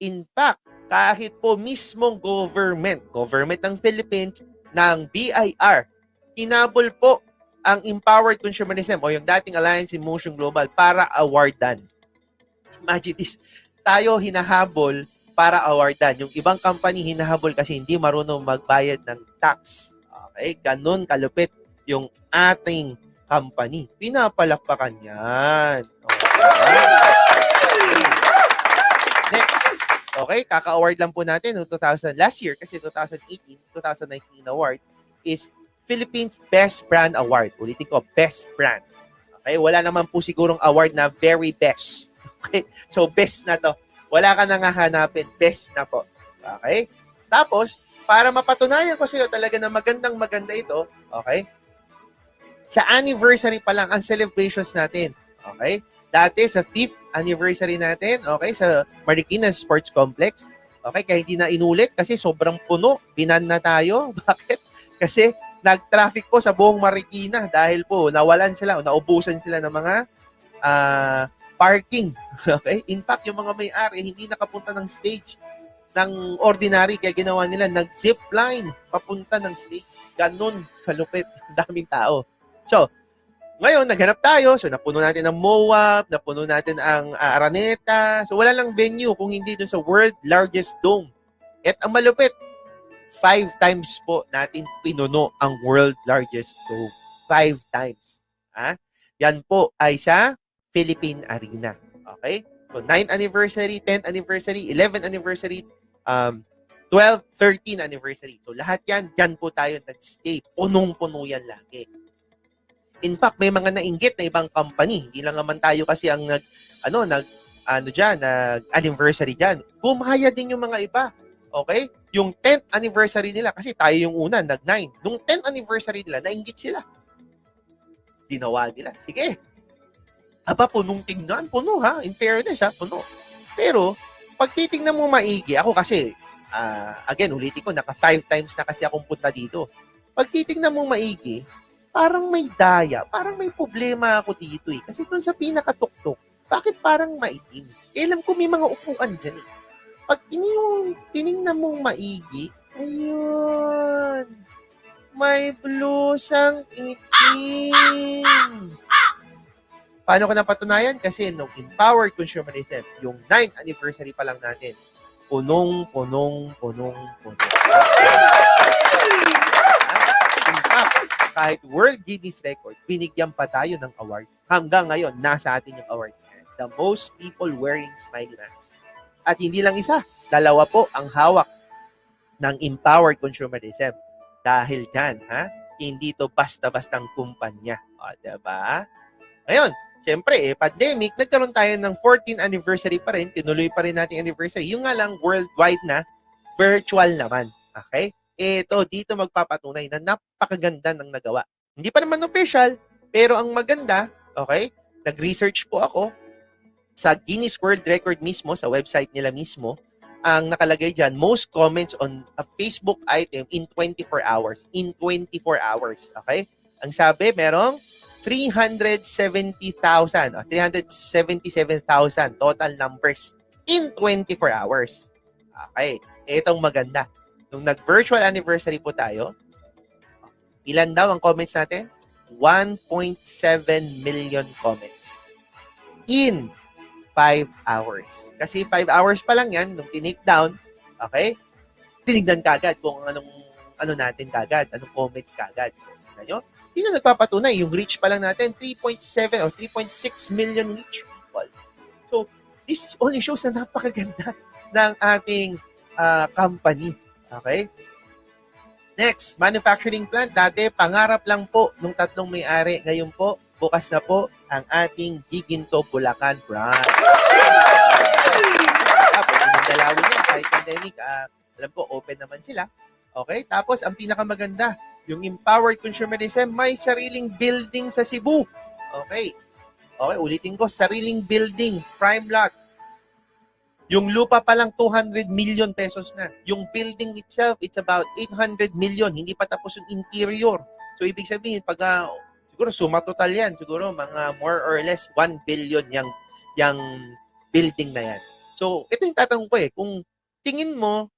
In fact, kahit po mismong government ng Philippines, ng BIR, hinabol po ang Empowered Consumerism o yung dating Alliance in Motion Global para awardan. Imagine this, tayo hinahabol para awardan. Yung ibang company hinahabol kasi hindi marunong magbayad ng tax. Okay? Ganun kalupit yung ating company. Pinapalakpakan yan. Okay? Next. Okay, kaka-award lang po natin no, last year kasi 2018, 2019 award is Philippines Best Brand Award. Ulitin ko, Best Brand. Okay, wala naman po sigurong award na very best. Okay, so best na to. Wala ka nang hahanapin, best na po. Okay? Tapos, para mapatunayan ko sa iyo talaga na maganda ito, okay? Sa anniversary pa lang ang celebrations natin. Okay? Dati sa 5th anniversary natin, okay, sa Marikina Sports Complex. Okay, kaya hindi na inulit kasi sobrang puno. Binan na tayo. Bakit? Kasi nag-traffic po sa buong Marikina dahil po nawalan sila o naubusan sila ng mga parking. Okay? In fact, yung mga may-ari hindi nakapunta ng stage ng ordinary kaya ginawa nila nag-zipline papunta ng stage. Ganun kalupit. Daming tao. So, ngayon, naghanap tayo. So, napuno natin ang MOAP, napuno natin ang Araneta. So, wala lang venue kung hindi dun sa world largest dome. At ang malupit, 5 times po natin pinuno ang world largest dome. 5 times. Yan po ay sa Philippine Arena. Okay? So, 9th anniversary, 10th anniversary, 11th anniversary, 12th, 13th anniversary. So, lahat yan, dyan po tayo nag-stay. Punong-puno yan lagi. In fact, may mga nainggit na ibang company. Hindi lang naman tayo kasi ang nag-anniversary dyan. Bumaya din yung mga iba. Okay? Yung 10th anniversary nila, kasi tayo yung una, nag-9. Nung 10th anniversary nila, nainggit sila. Ginawa nila. Sige. Aba, punong tingnan. Puno ha. In fairness ha, puno. Pero, pag titingnan mo maigi, ako kasi, again, ulitin ko, naka 5 times na kasi akong punta dito. Pag titingnan mo maigi, parang may daya, parang may problema ako dito eh. Kasi doon sa pinakatuktok, bakit parang maitim? Alam ko may mga upuan dyan eh. Pag tiningnan mong maigi, ayun, may blusang itim. Paano ko napatunayan? Kasi nung Empowered Consumerism, yung 9th anniversary pa lang natin, punong. In fact, kahit World Guinness Record, binigyan pa tayo ng award. Hanggang ngayon, nasa atin yung award. The most people wearing smiley mask. At hindi lang isa, 2 po ang hawak ng Empowered Consumerism. Dahil dyan, hindi to basta-bastang kumpanya. O, diba? Ngayon, syempre, pandemic, nagkaroon tayo ng 14th anniversary pa rin. Tinuloy pa rin natin anniversary. Yung nga lang, worldwide na, virtual naman. Okay? Ito, dito magpapatunay na napakaganda ng nagawa. Hindi pa naman official, pero ang maganda, okay, nag-research po ako sa Guinness World Record mismo, sa website nila mismo, ang nakalagay dyan, most comments on a Facebook item in 24 hours. In 24 hours, okay? Ang sabi, merong 370,000 o 377,000 total numbers in 24 hours. Okay, itong maganda. Nung nag-virtual anniversary po tayo, ilan daw ang comments natin? 1.7 million comments in 5 hours. Kasi 5 hours pa lang yan, nung tinake down, okay, tinignan kagad kung anong natin kagad, anong comments kagad. Ano? Hindi na nagpapatunay. Yung reach pa lang natin, 3.7 or 3.6 million reach people. So, this only shows na napakaganda ng ating company. Okay? Next, manufacturing plant. Dati, pangarap lang po nung 3 may-ari. Ngayon po, bukas na po ang ating Giginto Bulacan branch. Tapos, dalawin yan kahit pandemic. Alam ko, open naman sila. Okay? Tapos, ang pinakamaganda, yung Empowered Consumerism, may sariling building sa Cebu. Okay. Okay, ulitin ko, sariling building, prime lot. Yung lupa pa lang 200 million pesos na. Yung building itself, it's about 800 million. Hindi pa tapos yung interior. So, ibig sabihin, pag siguro suma total yan, siguro mga more or less 1 billion yung building na yan. So, ito yung tatanong ko kung tingin mo,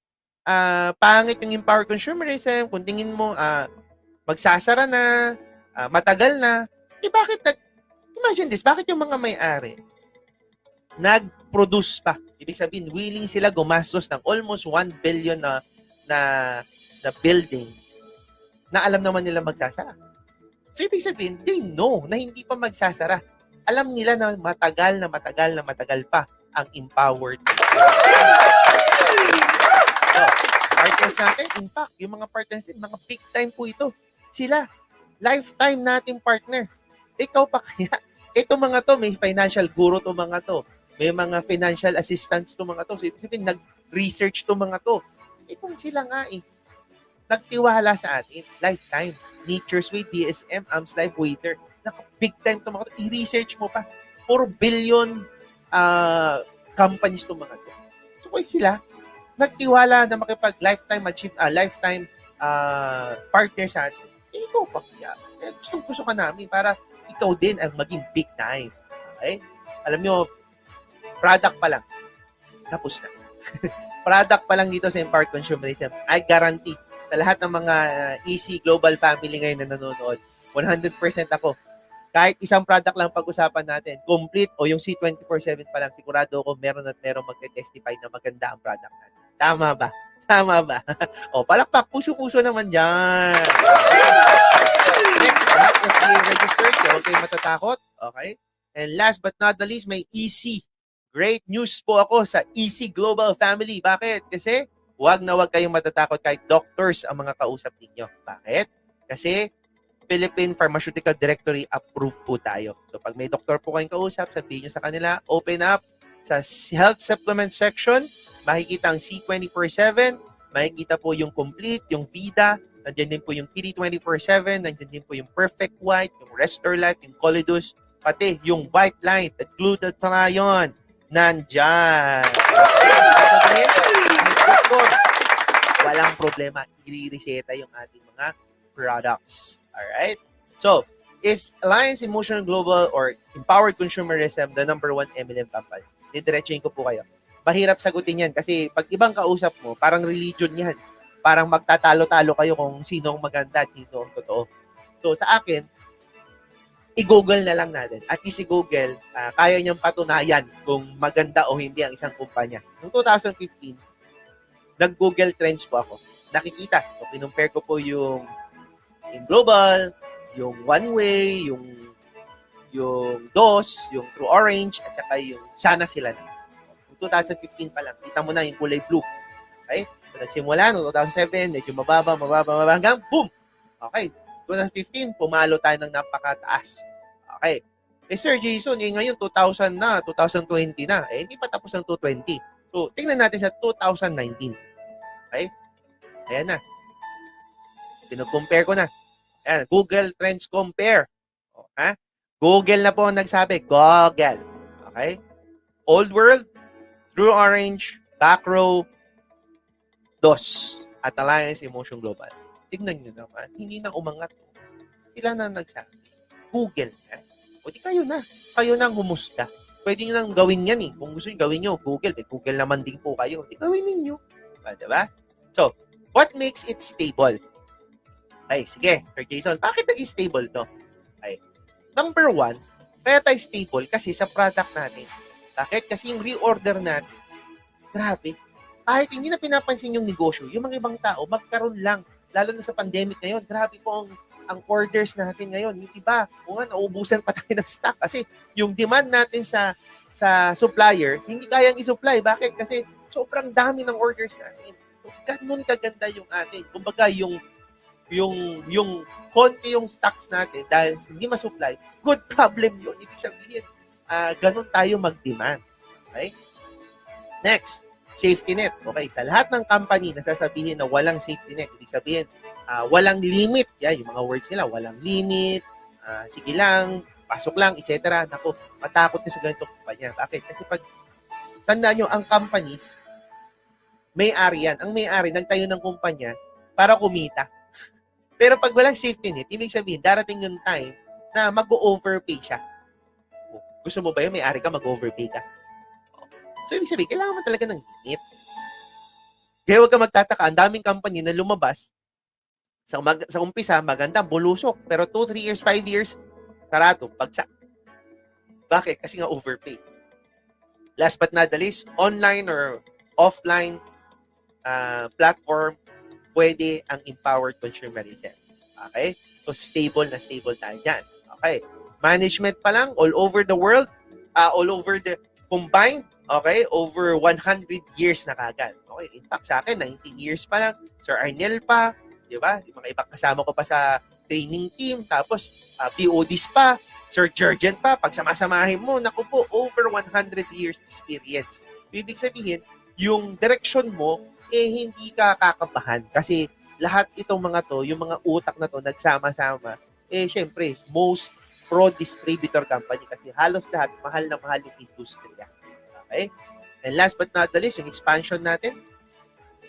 pangit yung empowered consumerism, kung tingin mo, magsasara na, matagal na, bakit imagine this, bakit yung mga may-ari nag-produce pa? Ibig sabihin, willing sila gumastos ng almost 1 billion na building na alam naman nila magsasara. So, ibig sabihin, they know na hindi pa magsasara. Alam nila na matagal pa ang empowered. So, partners natin, in fact, yung mga partners natin, mga big time po ito. Sila, lifetime nating partner. Ikaw pa kaya? Ito mga to, may financial guru to mga to. May mga financial assistants to mga to. So, ibig sabihin, nag-research to mga to. Kung sila nga nagtiwala sa atin, lifetime. Nature's Way, DSM, Am's Life, Waiter. Big time to mga to. I-research mo pa. Puro billion companies to mga to. So, kung sila, nagtiwala na lifetime partner sa atin, ikaw pa kaya. Gusto ka namin para ikaw din ang maging big time. Okay? Alam nyo, product pa lang. Tapos na. Product pa lang dito sa empowered consumerism. I guarantee sa lahat ng mga EC Global Family ngayon na nanonood, 100% ako. Kahit isang product lang pag-usapan natin, complete o yung C24/7 pa lang, sigurado ako meron magte-testify na maganda ang product natin. Tama ba? Tama ba? O, palakpak, puso-puso naman dyan. Next, FDA registered, huwag kayong matatakot. Okay? And last but not the least, may EC. Great news po ako sa EC Global Family. Bakit? Kasi huwag kayong matatakot kahit doctors ang mga kausap ninyo. Bakit? Kasi Philippine Pharmaceutical Directory approved po tayo. So pag may doktor po kayong kausap, sabihin nyo sa kanila, open up sa health supplement section, makikita ang C24/7, makikita po yung complete, yung Vida, nandiyan din po yung Kitty 24/7, nandiyan din po yung Perfect White, yung Restore Life, yung Colidus, pati yung White Light at Glutathione, nandyan. Sabihin, may doktor, walang problema, i-reseta yung ating mga products. Alright? So, is Alliance Emotional Global or Empowered Consumerism the number 1 MLM company? Didiretsuhin ko po kayo. Mahirap sagutin yan kasi pag ibang kausap mo, parang religion yan. Parang magtatalo-talo kayo kung sino ang maganda at sino ang totoo. So, sa akin, i-google na lang natin. At least i-google, kaya niyang patunayan kung maganda o hindi ang isang kumpanya. Noong 2015, nag-Google Trends po ako. Nakikita. So, kinumpare ko po yung global, yung One Way, yung DOS, yung True Orange, at saka yung Sana Sila Na. Yung 2015 pa lang, kita mo na yung kulay blue. Okay? So, nagsimula, no 2007, medyo mababa, hanggang boom! Okay. 2015, pumalo tayo ng napakataas. Okay. Sir Jason, ngayon 2000 na, 2020 na. Hindi pa tapos ng 2020. So, tingnan natin sa 2019. Okay? Ayan na. Pino-compare ko na. Ayan, Google Trends Compare. Ha? Google na po ang nagsabi. Google. Okay? Old World, True Orange, Backrow, DOS, at Alliance Emotion Global. Tignan nyo naman, hindi na umangat. Sila na nagsabi. Google na. O di kayo na. Kayo na ang humusga. Pwede nyo nang gawin yan eh. Kung gusto nyo gawin nyo, Google. Google naman din po kayo. Di gawin ninyo. Diba? So, what makes it stable? Ay, sige, Sir Jason, bakit naging stable to? Ay, number 1, kaya tayo stable kasi sa product natin. Bakit? Kasi yung reorder natin, grabe. Kahit hindi na pinapansin yung negosyo, yung mga ibang tao, magkaroon lang. Lalo na sa pandemic ngayon, grabe po ang orders natin ngayon. Hindi ba? Kung nga, nauubusan pa tayo ng stock. Kasi yung demand natin sa supplier, hindi kayang i-supply. Bakit? Kasi sobrang dami ng orders natin. So, ganun kaganda yung atin. Kumbaga, yung konti yung stocks natin dahil hindi ma-supply, good problem yun. Ibig sabihin, ganun tayo mag-demand. Okay? Next, safety net. Okay, sa lahat ng company na sasabihin na walang safety net, ibig sabihin, walang limit. Yung mga words nila, walang limit, sige lang, pasok lang, etc. Naku, matakot na sa ganitong kumpanya. Bakit? Kasi pag tandaan nyo, ang companies, may-ari yan. Ang may-ari, nagtayo ng kumpanya para kumita. Pero pag walang safety net, ibig sabihin, darating yung time na mag-overpay siya. Gusto mo ba yun? May-ari ka, mag-overpay ka. So, ibig sabihin, kailangan mo talaga ng limit. Kaya huwag ka magtataka, ang daming company na lumabas, sa umpisa, maganda, bulusok. Pero 2, 3 years, 5 years, sarado, bagsak. Bakit? Kasi nga overpay. Last but not the least, online or offline platform, pwede ang empowered consumerism. Okay? So, stable tayo dyan. Okay? Management pa lang, all over the world, all over the combined, okay, over 100 years na kagad. Okay? In fact, sa akin, 19 years pa lang, Sir Arnel pa, di ba? Yung mga ibang kasama ko pa sa training team, tapos PODs pa, Sir Jurgen pa, pag samasamahin mo, naku po, over 100 years experience. So, ibig sabihin, yung direction mo, hindi ka kakabahan. Kasi lahat itong mga to, yung mga utak na to, nagsama-sama, syempre, most pro-distributor company kasi halos lahat, mahal na mahal yung industriya. Okay? And last but not the least, yung expansion natin,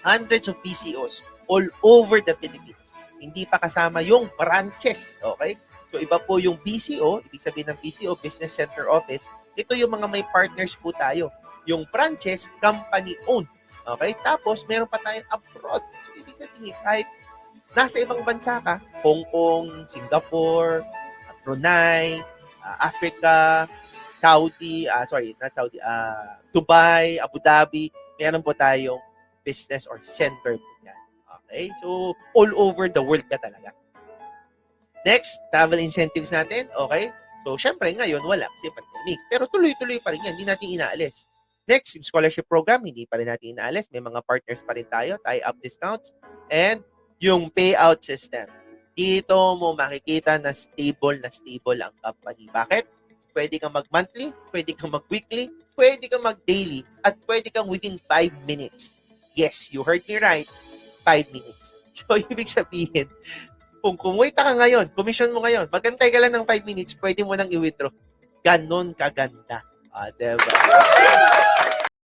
hundreds of PCOs all over the Philippines. Hindi pa kasama yung branches. Okay? So, iba po yung BCO, ibig sabihin ng BCO, Business Center Office. Ito yung mga may partners po tayo. Yung branches, company-owned. Okay? Tapos, meron pa tayong abroad. So, ibig sabihin, kahit nasa ibang bansa ka, Hong Kong, Singapore, Brunei, Africa, Saudi, Dubai, Abu Dhabi, meron po tayong business or center po yan. Okay? So, all over the world ka talaga. Next, travel incentives natin. Okay? So, syempre, ngayon, wala kasi pandemic. Pero tuloy-tuloy pa rin yan. Hindi natin inaalis. Next, yung scholarship program, hindi pa rin natin inaalis. May mga partners pa rin tayo, tie-up discounts. And yung payout system. Dito mo makikita na stable ang company. Bakit? Pwede kang mag-monthly, pwede kang mag-weekly, pwede kang mag-daily, at pwede kang within 5 minutes. Yes, you heard me right. 5 minutes. So, ibig sabihin, kung kumita ka ngayon, commission mo ngayon, magantay ka lang ng 5 minutes, pwede mo nang i-withdraw. Ganon kaganda. Diba?